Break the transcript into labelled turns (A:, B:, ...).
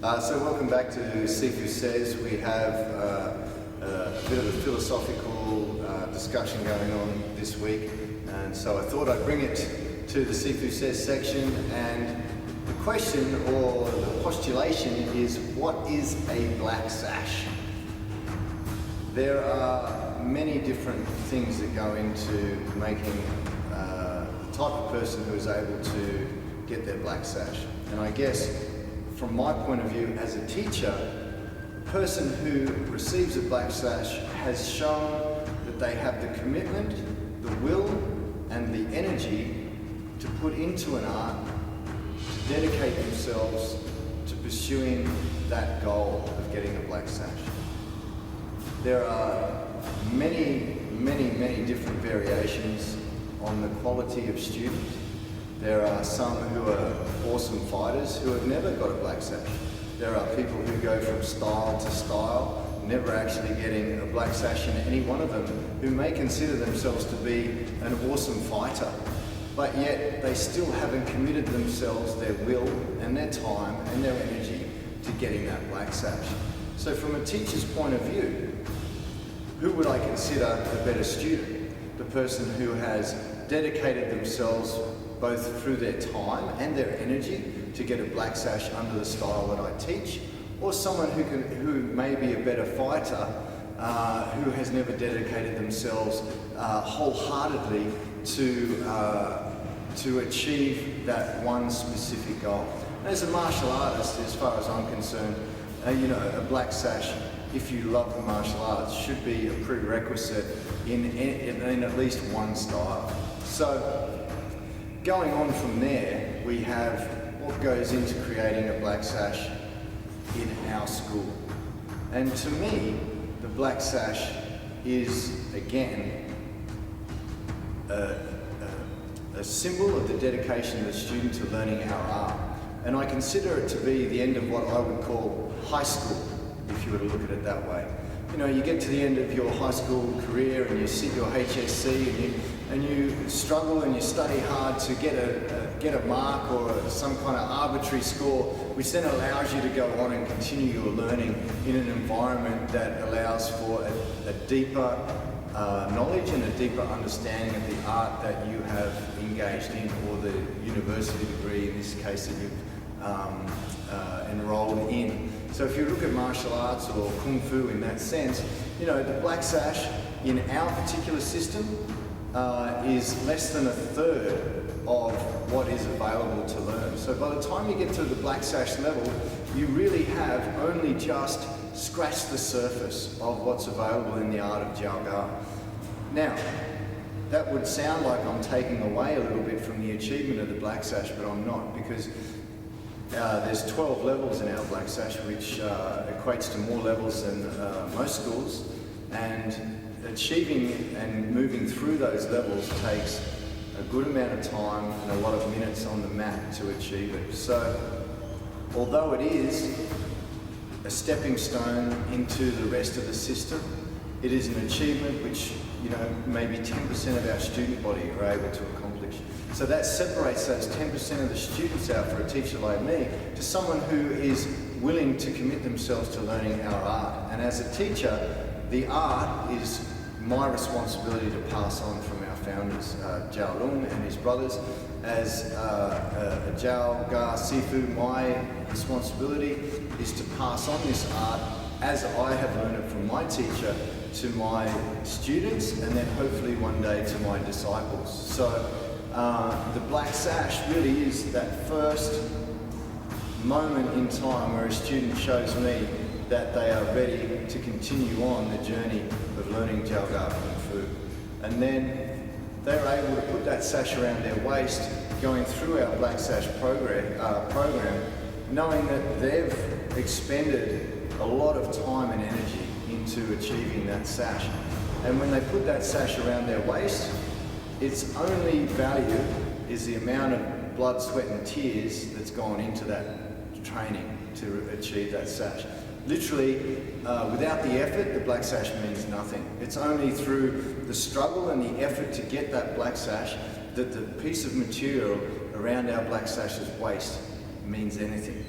A: So welcome back to Sifu Says. We have a bit of a philosophical discussion going on this week, and so I thought I'd bring it to the Sifu Says section, and the question or the postulation is, what is a black sash? There are many different things that go into making the type of person who is able to get their black sash. And I guess from my point of view as a teacher, a person who receives a black sash has shown that they have the commitment, the will and the energy to put into an art, to dedicate themselves to pursuing that goal of getting a black sash. There are many different variations on the quality of student. There are some who are awesome fighters who have never got a black sash. There are people who go from style to style, never actually getting a black sash in any one of them, who may consider themselves to be an awesome fighter, but yet they still haven't committed themselves, their will and their time and their energy to getting that black sash. So from a teacher's point of view, who would I consider the better student? The person who has dedicated themselves both through their time and their energy to get a black sash under the style that I teach, or someone who may be a better fighter, who has never dedicated themselves wholeheartedly to achieve that one specific goal. And as a martial artist, as far as I'm concerned, a black sash, if you love the martial arts, should be a prerequisite in at least one style. So going on from there, we have what goes into creating a black sash in our school. And to me, the black sash is, again, a symbol of the dedication of the student to learning our art. And I consider it to be the end of what I would call high school, if you were to look at it that way. You get to the end of your high school career and you sit your HSC and you struggle and you study hard to get a mark or some kind of arbitrary score, which then allows you to go on and continue your learning in an environment that allows for a deeper knowledge and a deeper understanding of the art that you have engaged in, or the university degree in this case that you've enrolled in. So if you look at martial arts or kung fu in that sense, the black sash in our particular system is less than a third of what is available to learn. So by the time you get to the black sash level, you really have only just scratched the surface of what's available in the art of Jiao Ga. Now, that would sound like I'm taking away a little bit from the achievement of the black sash, but I'm not, because there's 12 levels in our black sash, which equates to more levels than most schools, and achieving and moving through those levels takes a good amount of time and a lot of minutes on the mat to achieve it. So although it is a stepping stone into the rest of the system, it is an achievement which maybe 10% of our student body are able to accomplish. So that separates those 10% of the students out for a teacher like me to someone who is willing to commit themselves to learning our art. And as a teacher, the art is my responsibility to pass on from our founders, Jiao Lung and his brothers. As a Jiao Ga Sifu, my responsibility is to pass on this art as I have learned it from my teacher to my students, and then hopefully one day to my disciples. So the black sash really is that first moment in time where a student shows me that they are ready to continue on the journey of learning Jiao Ga Kung Fu. And then they're able to put that sash around their waist, going through our black sash program, knowing that they've expended a lot of time and energy into achieving that sash. And when they put that sash around their waist, its only value is the amount of blood, sweat and tears that's gone into that training to achieve that sash. Literally, without the effort, the black sash means nothing. It's only through the struggle and the effort to get that black sash that the piece of material around our black sash's waist means anything.